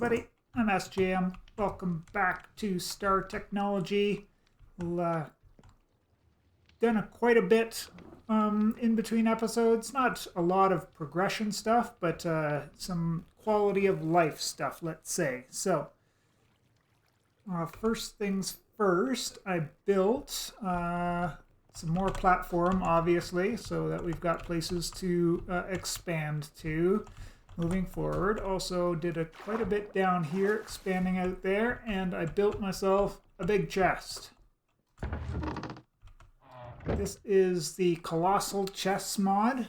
everybody, I'm SJM. Welcome back to Star Technology. We've done quite a bit in between episodes. Not a lot of progression stuff, but some quality of life stuff, let's say. So, first things first, I built some more platform, obviously, so that we've got places to expand to. Moving forward, also did quite a bit down here, expanding out there, and I built myself a big chest. This is the Colossal chest mod,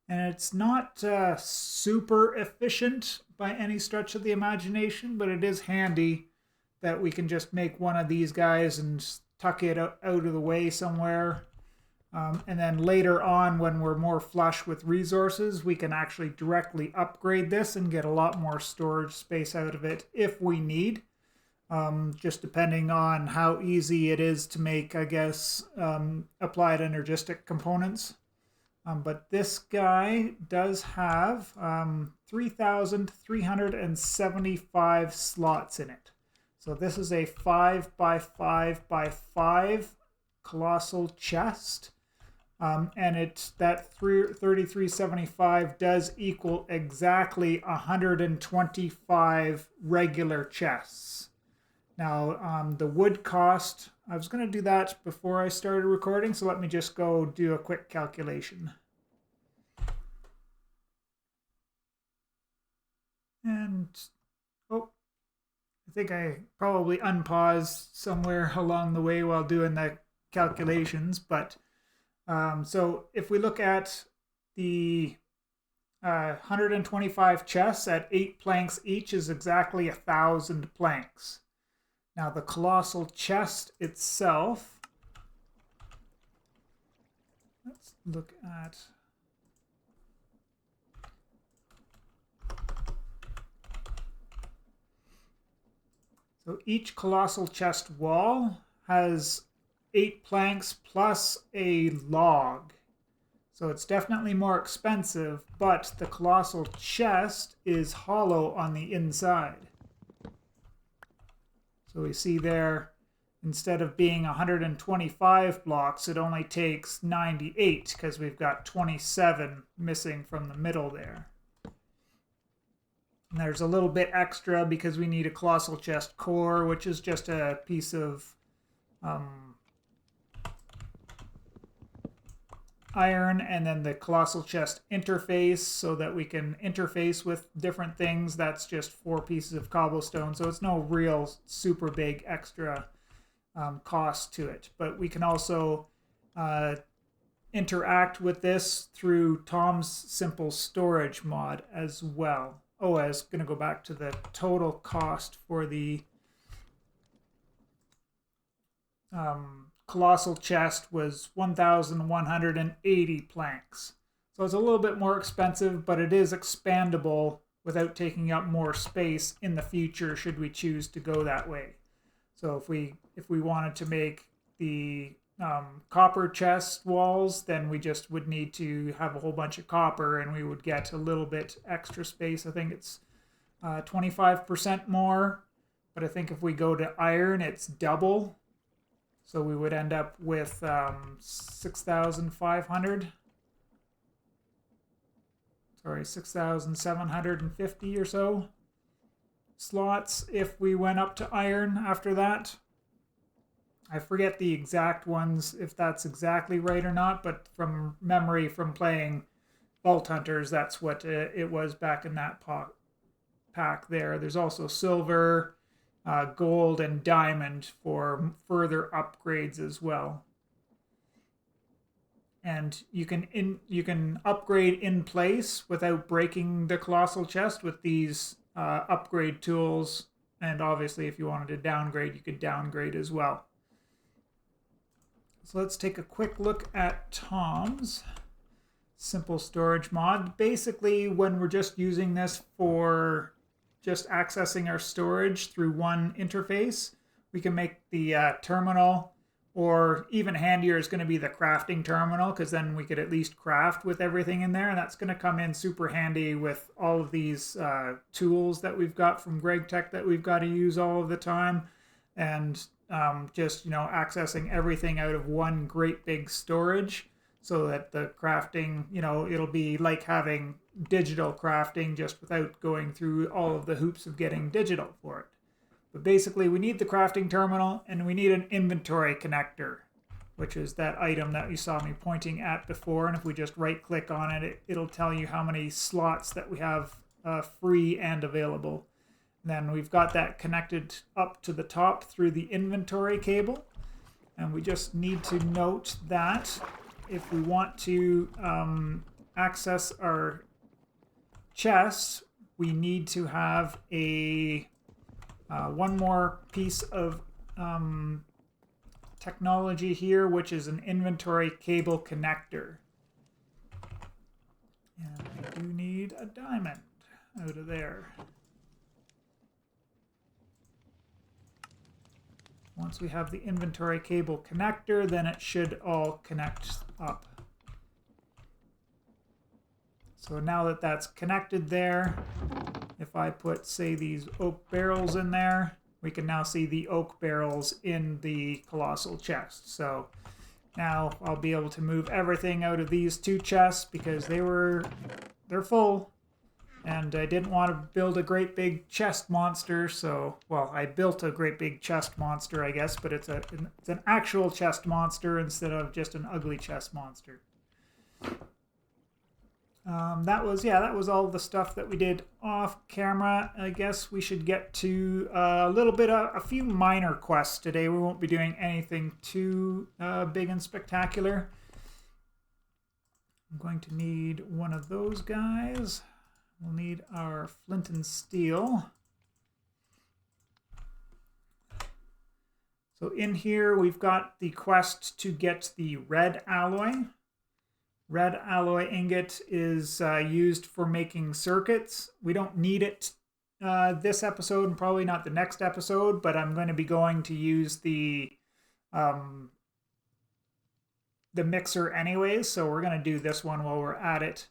and it's not super efficient by any stretch of the imagination, but it is handy that we can just make one of these guys and tuck it out of the way somewhere. And then later on, when we're more flush with resources, we can actually directly upgrade this and get a lot more storage space out of it if we need. Just depending on how easy it is to make, I guess, applied energistic components. But this guy does have 3,375 slots in it. So this is a 5x5x5 Colossal chest. And that 3375 does equal exactly 125 regular chests. Now, the wood cost, I was going to do that before I started recording, so let me just go do a quick calculation. And, oh, I think I probably unpaused somewhere along the way while doing the calculations, but so if we look at the 125 chests at 8 planks each is exactly 1,000 planks. Now the Colossal chest itself, let's look at, so each Colossal chest wall has 8 planks plus a log. So it's definitely more expensive, but the Colossal chest is hollow on the inside. So we see there, instead of being 125 blocks, it only takes 98 because we've got 27 missing from the middle there. And there's a little bit extra because we need a Colossal chest core, which is just a piece of iron, and then the Colossal chest interface so that we can interface with different things. That's just 4 pieces of cobblestone, so it's no real super big extra cost to it. But we can also interact with this through Tom's Simple Storage mod as well. Oh, I was going to go back to the total cost for the Colossal chest was 1,180 planks. So it's a little bit more expensive, but it is expandable without taking up more space in the future should we choose to go that way. So if we wanted to make the copper chest walls, then we just would need to have a whole bunch of copper and we would get a little bit extra space. I think it's 25% more, but I think if we go to iron, it's double. So we would end up with 6,500. Sorry, 6,750 or so slots if we went up to iron after that. I forget the exact ones, if that's exactly right or not, but from memory from playing Vault Hunters, that's what it was back in that pack there. There's also silver, gold, and diamond for further upgrades as well. And you can upgrade in place without breaking the Colossal chest with these upgrade tools. And obviously, if you wanted to downgrade, you could downgrade as well. So let's take a quick look at Tom's Simple Storage mod. Basically, when we're just using this for just accessing our storage through one interface, we can make the terminal Or even handier is going to be the crafting terminal, because then we could at least craft with everything in there. And that's going to come in super handy with all of these tools that we've got from GregTech that we've got to use all of the time. And just, you know, accessing everything out of one great big storage, so that the crafting, you know, it'll be like having digital crafting just without going through all of the hoops of getting digital for it. But basically, we need the crafting terminal, and we need an inventory connector, which is that item that you saw me pointing at before. And if we just right-click on it, it'll tell you how many slots that we have free and available. And then we've got that connected up to the top through the inventory cable. And we just need to note that if we want to access our chests, we need to have a one more piece of technology here, which is an inventory cable connector. And I do need a diamond out of there. Once we have the inventory cable connector, then it should all connect up. So now that that's connected there, if I put, say, these oak barrels in there, we can now see the oak barrels in the Colossal chest. So now I'll be able to move everything out of these two chests because they're full. And I didn't want to build a great big chest monster, so, well, I built a great big chest monster, I guess, but it's an actual chest monster instead of just an ugly chest monster. That was all the stuff that we did off camera. I guess we should get to a few minor quests today. We won't be doing anything too big and spectacular. I'm going to need one of those guys. We'll need our flint and steel. So in here we've got the quest to get the red alloy. Red alloy ingot is used for making circuits. We don't need it this episode and probably not the next episode, but I'm going to be going to use the mixer anyways, so we're going to do this one while we're at it.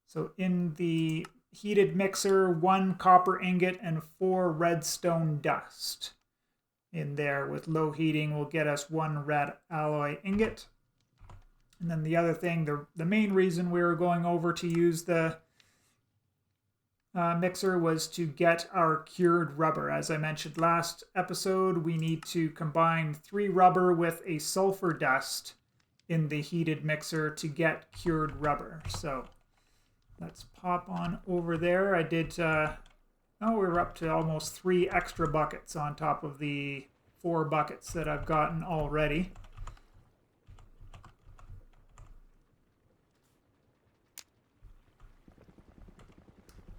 So in the heated mixer, 1 copper ingot and 4 redstone dust. In there with low heating will get us 1 red alloy ingot. And then the other thing, the main reason we were going over to use the mixer was to get our cured rubber. As I mentioned last episode, we need to combine 3 rubber with a sulfur dust in the heated mixer to get cured rubber. So let's pop on over there. I did, we're up to almost 3 extra buckets on top of the 4 buckets that I've gotten already.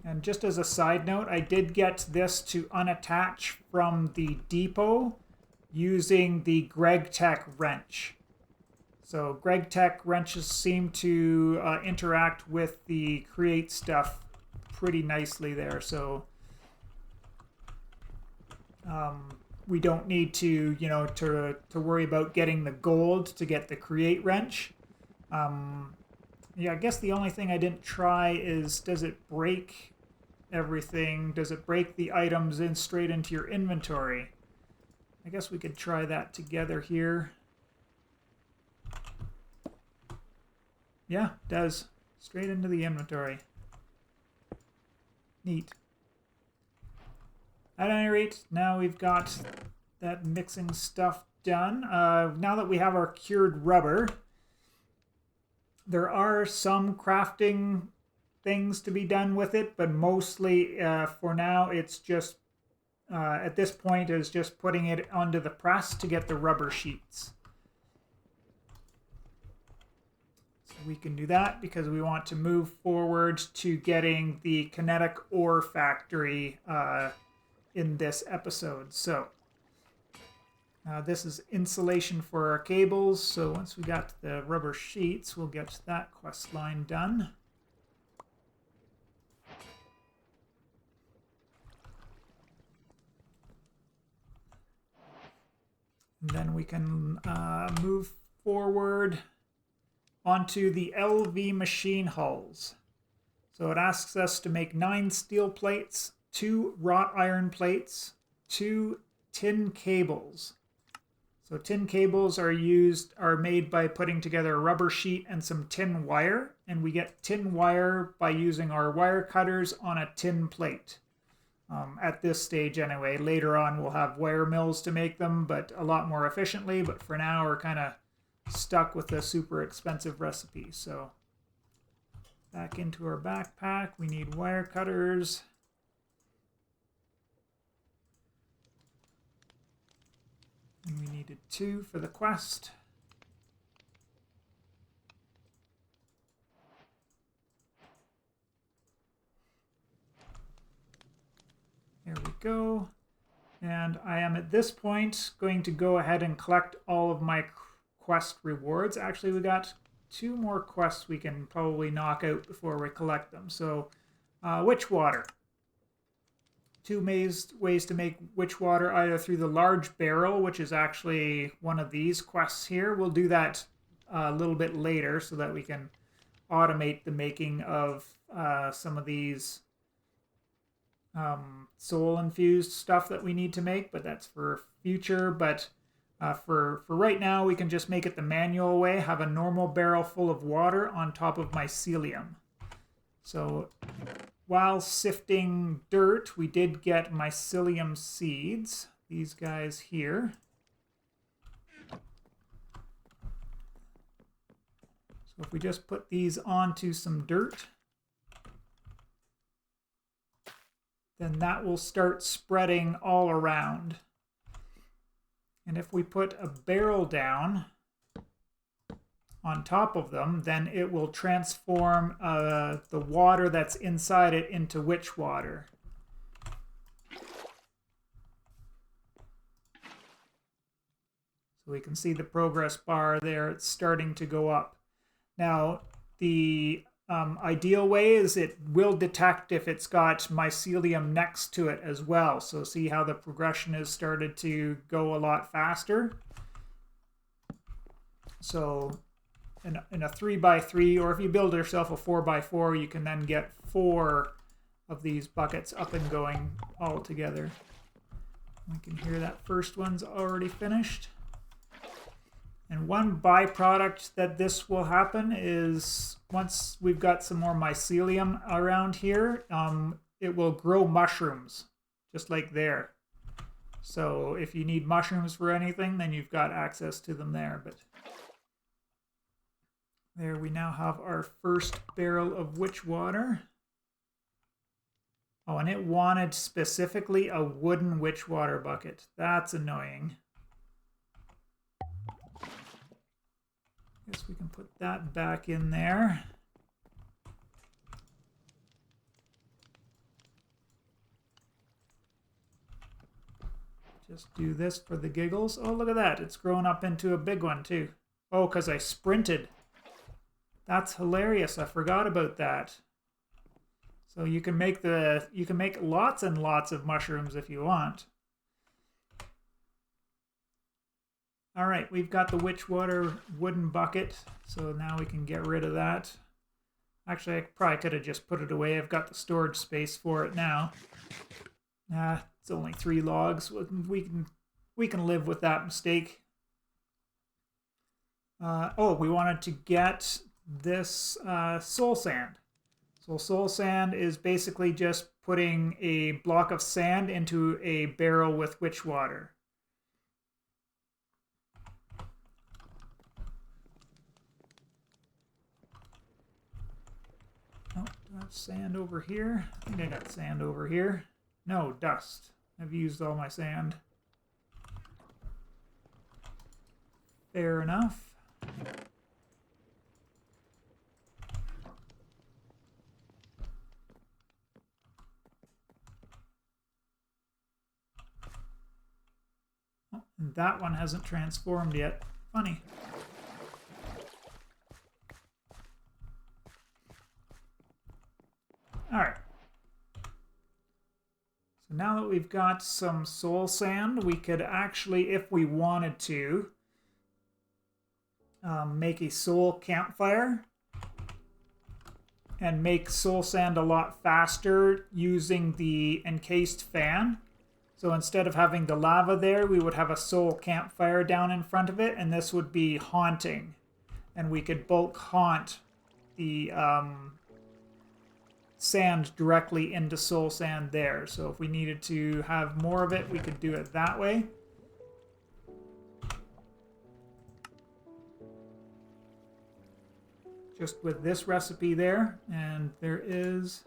And just as a side note, I did get this to unattach from the depot using the GregTech wrench. So GregTech wrenches seem to interact with the create stuff pretty nicely there. So we don't need to, to worry about getting the gold to get the create wrench. Yeah, I guess the only thing I didn't try is, does it break everything? Does it break the items straight into your inventory? I guess we could try that together here. Yeah, it does. Straight into the inventory. Neat. At any rate, now we've got that mixing stuff done. Now that we have our cured rubber, there are some crafting things to be done with it, but mostly for now it's just, at this point, is just putting it onto the press to get the rubber sheets. We can do that because we want to move forward to getting the Kinetic Ore Factory in this episode. So this is insulation for our cables. So once we got the rubber sheets, we'll get that quest line done. And then we can move forward onto the LV machine hulls. So it asks us to make 9 steel plates, 2 wrought iron plates, 2 tin cables. So tin cables are made by putting together a rubber sheet and some tin wire, and we get tin wire by using our wire cutters on a tin plate. At this stage anyway. Later on we'll have wire mills to make them, but a lot more efficiently. But for now we're kind of stuck with a super expensive recipe. So back into our backpack, we need wire cutters. And we needed 2 for the quest. There we go. And I am at this point going to go ahead and collect all of my quest rewards. Actually, we got 2 more quests we can probably knock out before we collect them. So, witch water. 2 ways to make witch water, either through the large barrel, which is actually one of these quests here. We'll do that a little bit later so that we can automate the making of some of these soul infused stuff that we need to make, but that's for future. But for right now, we can just make it the manual way, have a normal barrel full of water on top of mycelium. So while sifting dirt, we did get mycelium seeds, these guys here. So if we just put these onto some dirt, then that will start spreading all around. And if we put a barrel down on top of them, then it will transform the water that's inside it into witch water. So we can see the progress bar there, it's starting to go up. Now, the ideal way is it will detect if it's got mycelium next to it as well. So see how the progression has started to go a lot faster. So in a 3x3, or if you build yourself a 4x4, you can then get 4 of these buckets up and going all together. We can hear that first one's already finished. And one byproduct that this will happen is once we've got some more mycelium around here, it will grow mushrooms, just like there. So if you need mushrooms for anything, then you've got access to them there. But there we now have our first barrel of witch water. Oh, and it wanted specifically a wooden witch water bucket. That's annoying. Guess we can put that back in there. Just do this for the giggles. Oh, look at that. It's grown up into a big one too. Oh, because I sprinted. That's hilarious. I forgot about that. So you can make lots and lots of mushrooms if you want. All right, we've got the witch water wooden bucket, so now we can get rid of that. Actually, I probably could have just put it away. I've got the storage space for it now. It's only 3 logs. We can live with that mistake. Oh, we wanted to get this soul sand. So soul sand is basically just putting a block of sand into a barrel with witch water. Oh, do I have sand over here? I think I got sand over here. No, dust. I've used all my sand. Fair enough. Oh, and that one hasn't transformed yet. Funny. All right. So now that we've got some soul sand, we could actually, if we wanted to, make a soul campfire and make soul sand a lot faster using the encased fan. So instead of having the lava there, we would have a soul campfire down in front of it, and this would be haunting. And we could bulk haunt the sand directly into soul sand there. So if we needed to have more of it, we could do it that way. Just with this recipe there, and there is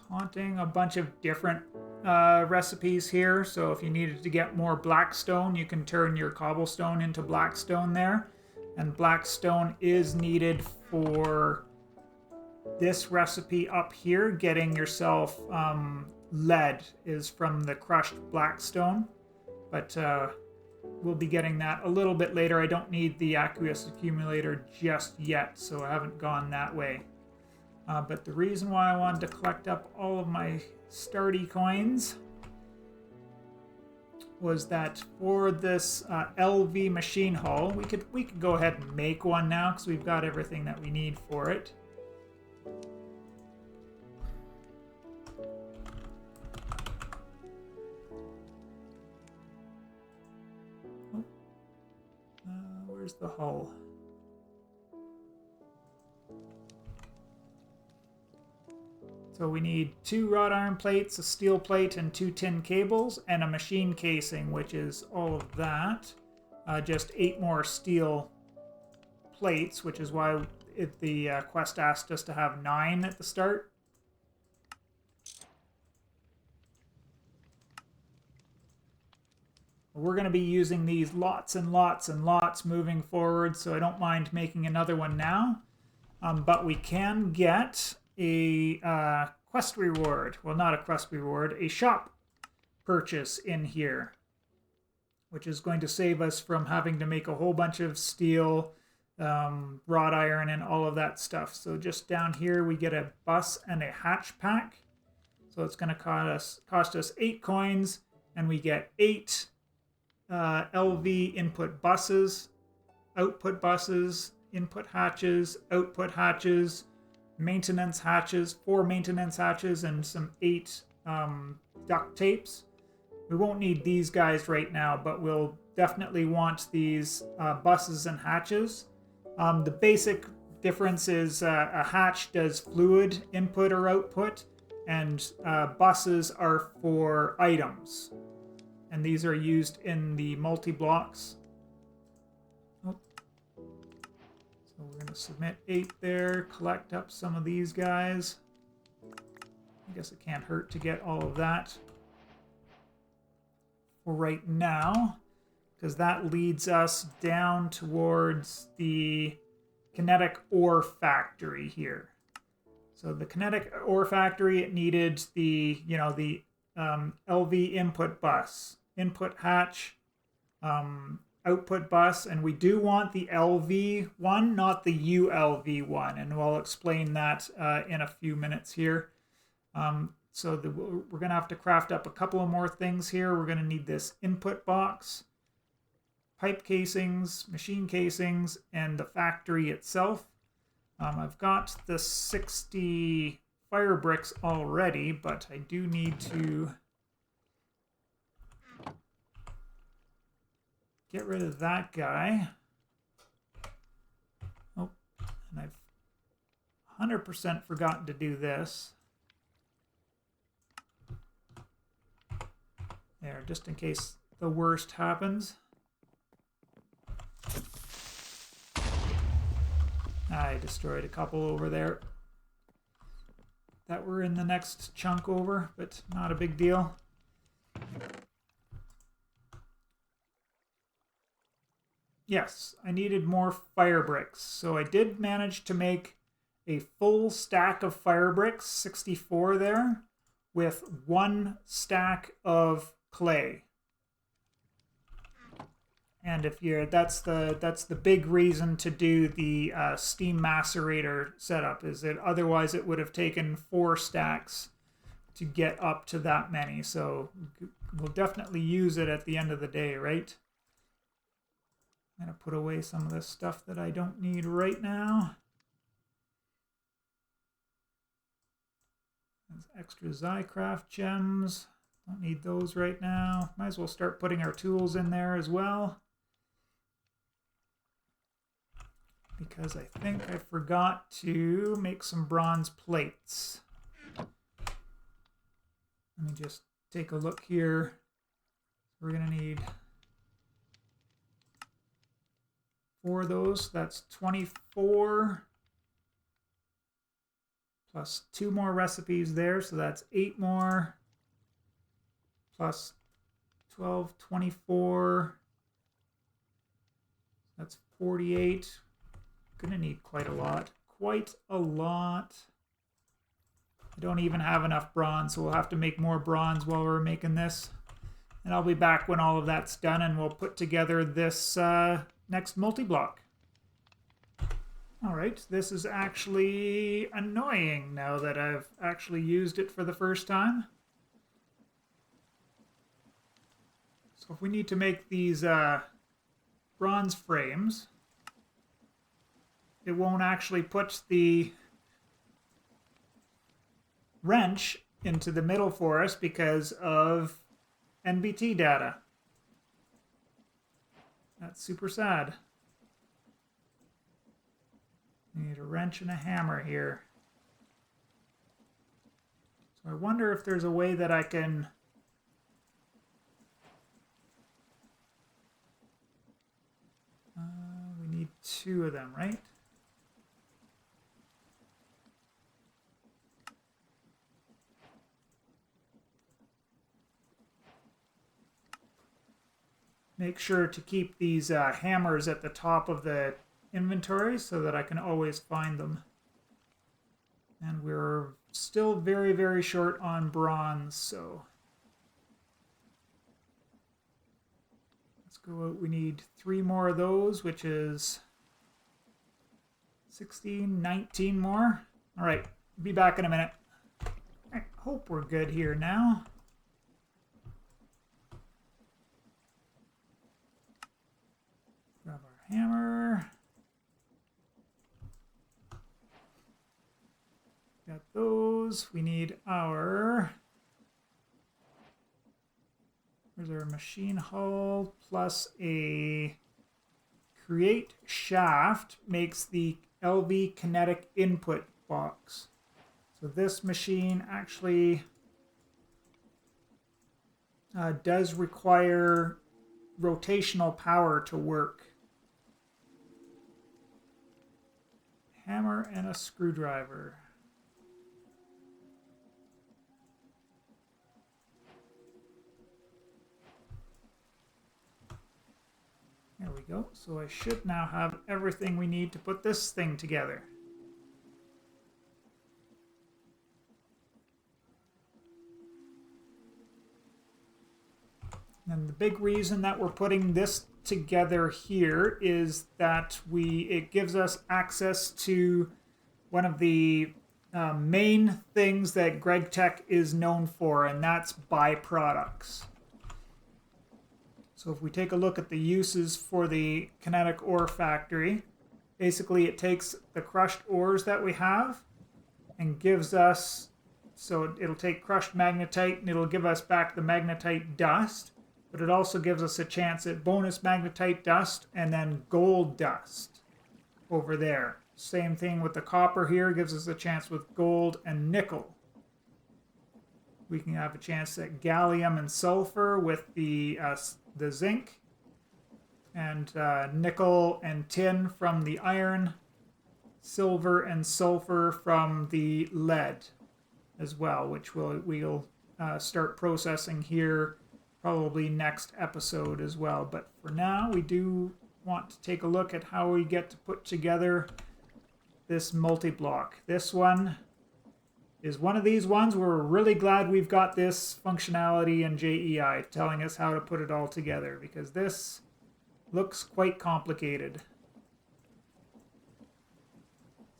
haunting, a bunch of different recipes here. So if you needed to get more blackstone, you can turn your cobblestone into blackstone there. And blackstone is needed for this recipe up here. Getting yourself lead is from the crushed blackstone. But we'll be getting that a little bit later. I don't need the aqueous accumulator just yet, so I haven't gone that way. But the reason why I wanted to collect up all of my sturdy coins was that for this LV machine hull, we could go ahead and make one now because we've got everything that we need for it. Where's the hull? So we need 2 wrought iron plates, a steel plate, and 2 tin cables, and a machine casing, which is all of that. Just 8 more steel plates, which is why the quest asked us to have 9 at the start. We're going to be using these lots and lots and lots moving forward, so I don't mind making another one now. But we can get a quest reward. Well, not a quest reward, a shop purchase in here, which is going to save us from having to make a whole bunch of steel, wrought iron, and all of that stuff. So just down here, we get a bus and a hatch pack. So it's going to cost us 8 coins, and we get 8 LV input buses, output buses, input hatches, output hatches, maintenance hatches, 4 maintenance hatches, and some 8 duct tapes. We won't need these guys right now, but we'll definitely want these buses and hatches. The basic difference is a hatch does fluid input or output, and buses are for items. And these are used in the multi-blocks. So we're going to submit 8 there, collect up some of these guys. I guess it can't hurt to get all of that for right now, because that leads us down towards the Kinetic Ore Factory here. So the Kinetic Ore Factory, it needed the, LV input bus, input hatch, output bus, and we do want the LV one, not the ULV one, and we'll explain that in a few minutes here. So we're going to have to craft up a couple of more things here. We're going to need this input box, pipe casings, machine casings, and the factory itself. I've got the 60 fire bricks already, but I do need to get rid of that guy. Oh, and I've 100% forgotten to do this. There, just in case the worst happens. I destroyed a couple over there that were in the next chunk over, but not a big deal. Yes, I needed more fire bricks, so I did manage to make a full stack of fire bricks, 64 there, with 1 stack of clay. And if you're that's the big reason to do the steam macerator setup, is that otherwise it would have taken 4 stacks to get up to that many. So we'll definitely use it at the end of the day, right? I'm gonna put away some of this stuff that I don't need right now. There's extra Zycraft gems. Don't need those right now. Might as well start putting our tools in there as well, because I think I forgot to make some bronze plates. Let me just take a look here. We're gonna need 4 of those. That's 24 plus 2 more recipes there, so that's 8 more, plus 12, 24. That's 48. Gonna need quite a lot. Quite a lot. I don't even have enough bronze, so we'll have to make more bronze while we're making this. And I'll be back when all of that's done, and we'll put together this next multi-block. Alright, this is actually annoying now that I've actually used it for the first time. So if we need to make these bronze frames, it won't actually put the wrench into the middle for us because of NBT data. That's super sad. We need a wrench and a hammer here. So I wonder if there's a way that I can we need 2 of them, right? Make sure to keep these hammers at the top of the inventory so that I can always find them. And we're still very, very short on bronze, so let's go out. We need 3 more of those, which is 16, 19 more. All right, be back in a minute. I hope we're good here now. Grab our hammer. Got those. We need our... Where's our machine hull? Plus a create shaft makes the LV kinetic input box. So this machine actually does require rotational power to work. Hammer and a screwdriver. There we go. So I should now have everything we need to put this thing together. And the big reason that we're putting this together here is that it gives us access to one of the main things that GregTech is known for, and that's byproducts. So if we take a look at the uses for the Kinetic Ore Factory, basically it takes the crushed ores that we have and gives us, so it'll take crushed magnetite and it'll give us back the magnetite dust, but it also gives us a chance at bonus magnetite dust and then gold dust over there. Same thing with the copper here, gives us a chance with gold and nickel. We can have a chance at gallium and sulfur with the zinc, and nickel and tin from the iron, silver and sulfur from the lead as well, which we'll start processing here probably next episode as well. But for now, we do want to take a look at how we get to put together this multi-block. This one is one of these ones where we're really glad we've got this functionality in JEI telling us how to put it all together, because this looks quite complicated.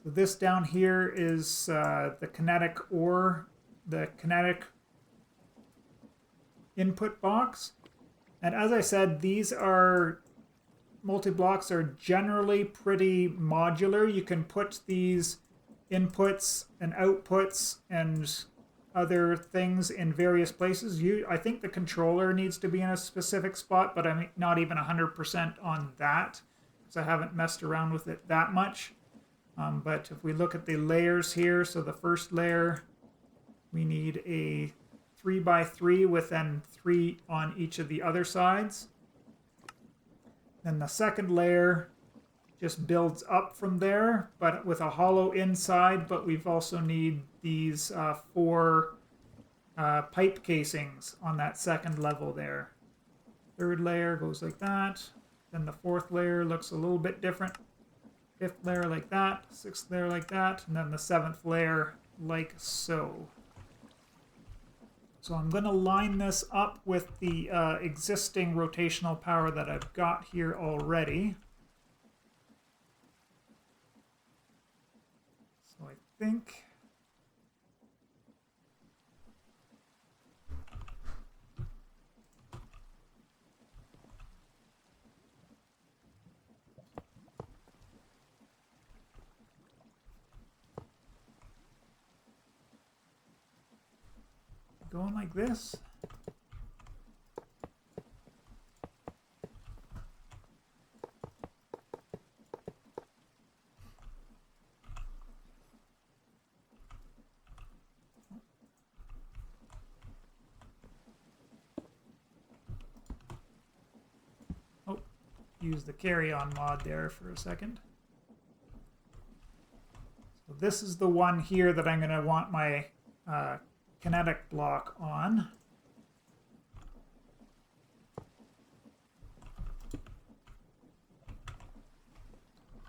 So this down here is the kinetic ore, the kinetic input box. And as I said, these are multi-blocks are generally pretty modular. You can put these inputs and outputs and other things in various places. I think the controller needs to be in a specific spot, but I'm not even 100% on that because I haven't messed around with it that much. But if we look at the layers here, so the first layer, we need a 3x3 with then 3 on each of the other sides. Then the second layer just builds up from there, but with a hollow inside, but we've also need these 4 pipe casings on that second level there. Third layer goes like that. Then the fourth layer looks a little bit different. Fifth layer like that, sixth layer like that, and then the seventh layer like so. So I'm going to line this up with the existing rotational power that I've got here already. So I think going like this. Oh, use the carry-on mod there for a second. So this is the one here that I'm going to want my kinetic block on.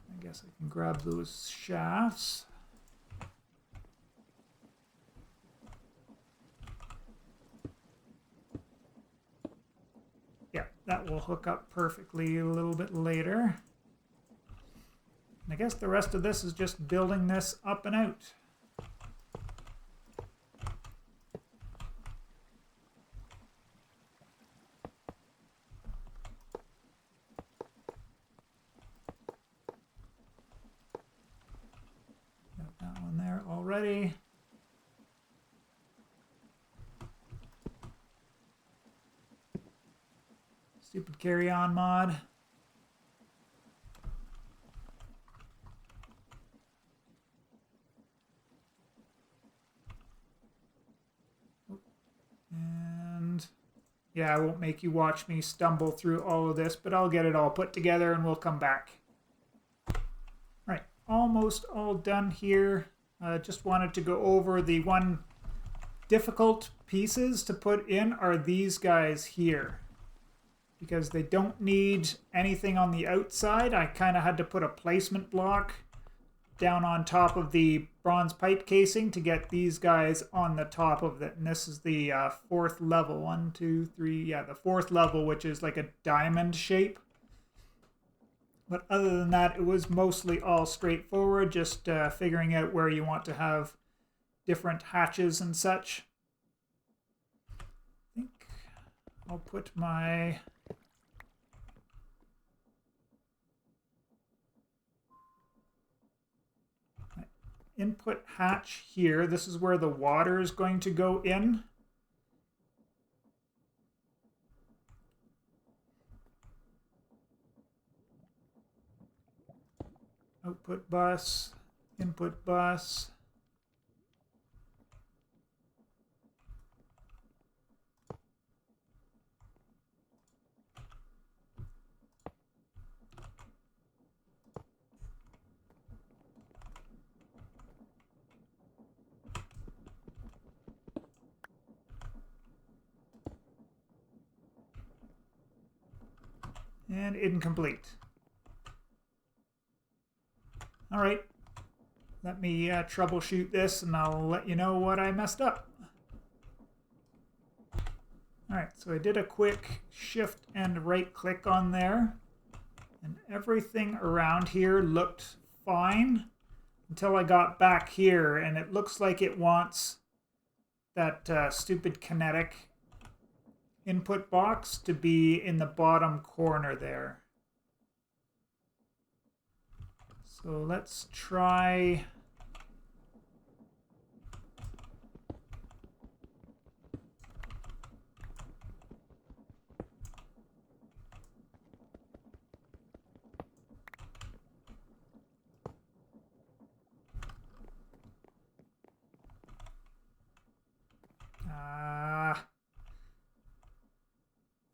I guess I can grab those shafts. Yeah, that will hook up perfectly a little bit later. And I guess the rest of this is just building this up and out. Already. Stupid carry-on mod. And yeah, I won't make you watch me stumble through all of this, but I'll get it all put together and we'll come back. Right, almost all done here. Just wanted to go over the one difficult pieces to put in are these guys here. Because they don't need anything on the outside. I kind of had to put a placement block down on top of the bronze pipe casing to get these guys on the top of it. And this is the fourth level. 1, 2, 3, yeah, the fourth level, which is like a diamond shape. But other than that, it was mostly all straightforward, just figuring out where you want to have different hatches and such. I think I'll put my input hatch here. This is where the water is going to go in. Output bus, input bus. And incomplete. All right, let me troubleshoot this and I'll let you know what I messed up. All right, so I did a quick shift and right click on there. And everything around here looked fine until I got back here, and it looks like it wants that stupid kinetic input box to be in the bottom corner there. So let's try...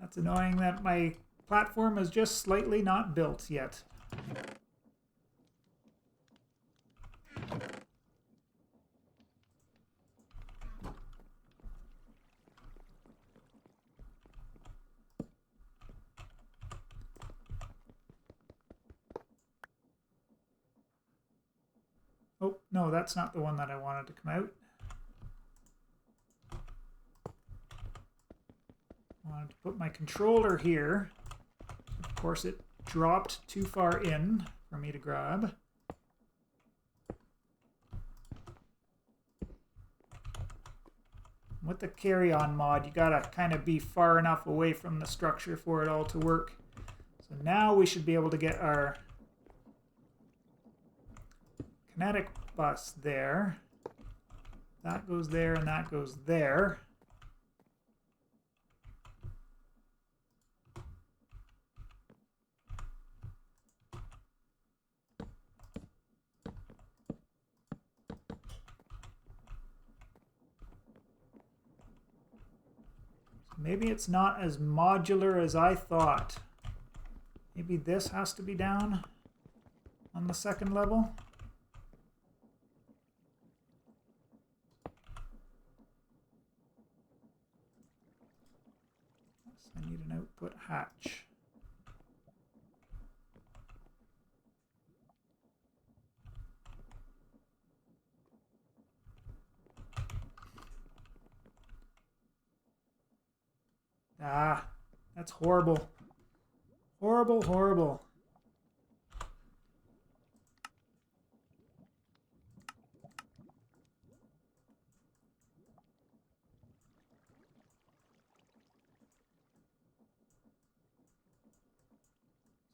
That's annoying that my platform is just slightly not built yet. Oh, no, that's not the one that I wanted to come out. I wanted to put my controller here. Of course, it dropped too far in for me to grab. With the carry-on mod, you gotta kind of be far enough away from the structure for it all to work. So now we should be able to get our kinetic bus there. That goes there and that goes there. Maybe it's not as modular as I thought. Maybe this has to be down on the second level. Yes, I need an output hatch. Ah, that's horrible. Horrible, horrible.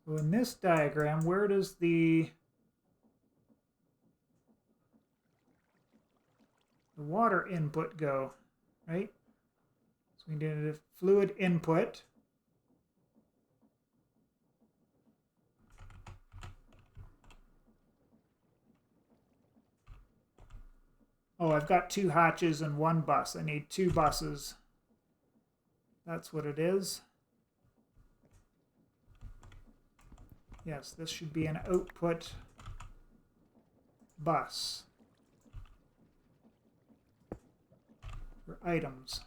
So in this diagram, where does the water input go, right? So we did a fluid input. Oh, I've got 2 hatches and 1 bus. I need 2 buses. That's what it is. Yes, this should be an output bus for items.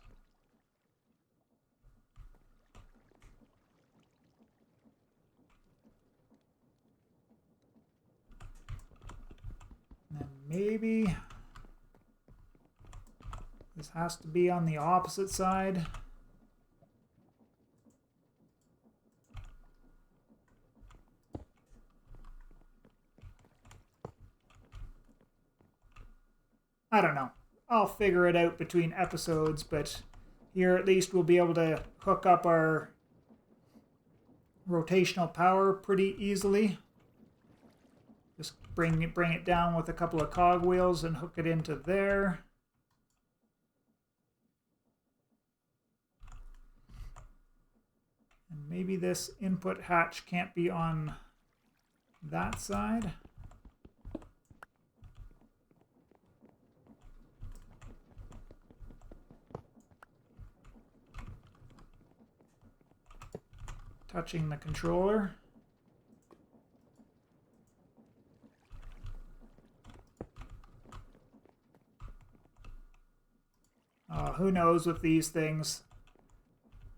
And then maybe this has to be on the opposite side. I don't know. I'll figure it out between episodes, but here at least we'll be able to hook up our rotational power pretty easily. Just bring it down with a couple of cogwheels and hook it into there. And maybe this input hatch can't be on that side. Touching the controller. Who knows with these things.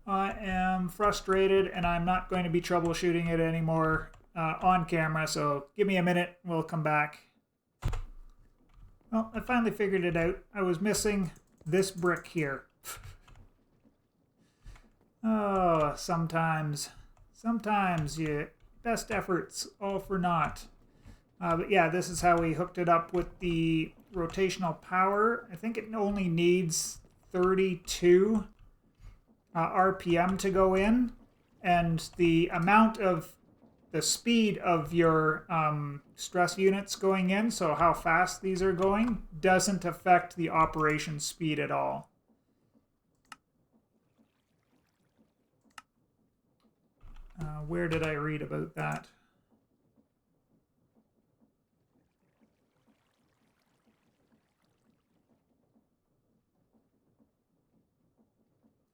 I am frustrated and I'm not going to be troubleshooting it anymore on camera, so give me a minute, we'll come back. Well, I finally figured it out. I was missing this brick here. Oh, sometimes you best efforts, all for naught. But yeah, this is how we hooked it up with the rotational power. I think it only needs 32 RPM to go in, and the amount of the speed of your stress units going in, so how fast these are going, doesn't affect the operation speed at all. Where did I read about that?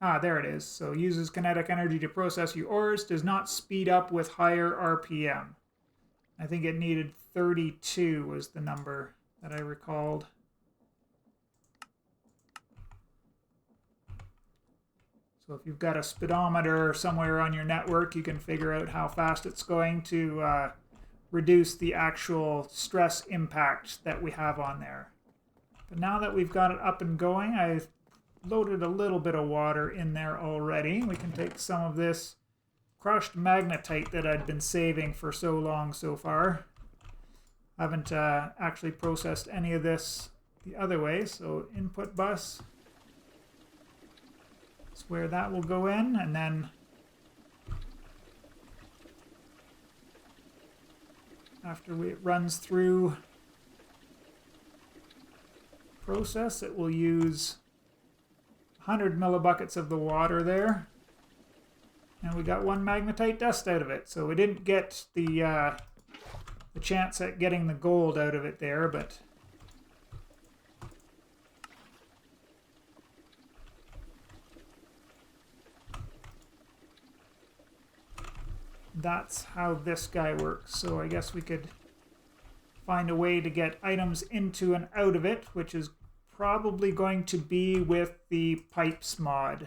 Ah, there it is. So uses kinetic energy to process your ores, does not speed up with higher RPM. I think it needed 32 was the number that I recalled. So if you've got a speedometer somewhere on your network, you can figure out how fast it's going to reduce the actual stress impact that we have on there. But now that we've got it up and going, I've loaded a little bit of water in there already. We can take some of this crushed magnetite that I'd been saving for so long so far. I haven't actually processed any of this the other way, so input bus is where that will go in, and then after it runs through process, it will use 100 millibuckets of the water there, and we got one magnetite dust out of it. So we didn't get the chance at getting the gold out of it there, but that's how this guy works. So I guess we could find a way to get items into and out of it, which is probably going to be with the pipes mod.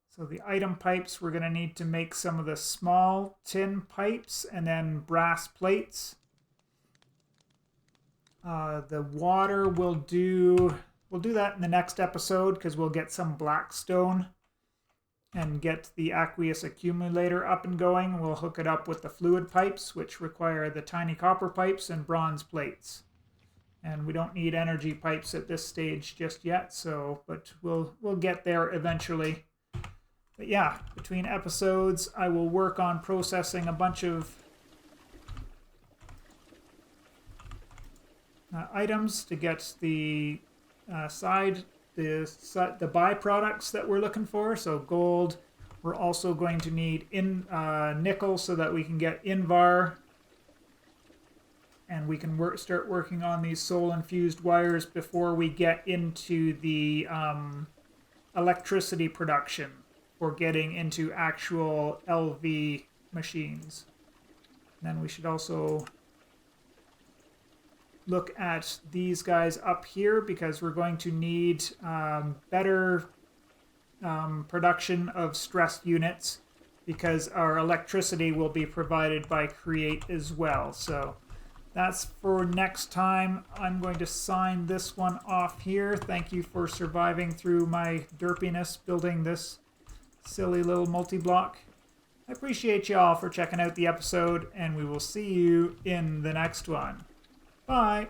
So the item pipes, we're going to need to make some of the small tin pipes and then brass plates. The water we'll do that in the next episode, because we'll get some blackstone and get the aqueous accumulator up and going. We'll hook it up with the fluid pipes, which require the tiny copper pipes and bronze plates. And we don't need energy pipes at this stage just yet, so but we'll get there eventually. But yeah, between episodes, I will work on processing a bunch of items to get the the byproducts that we're looking for. So gold, we're also going to need nickel so that we can get Invar, and we can start working on these soul infused wires before we get into the electricity production for getting into actual LV machines. And then we should also look at these guys up here, because we're going to need better production of stress units, because our electricity will be provided by Create as well. So that's for next time. I'm going to sign this one off here. Thank you for surviving through my derpiness building this silly little multi-block. I appreciate you all for checking out the episode, and we will see you in the next one. Bye.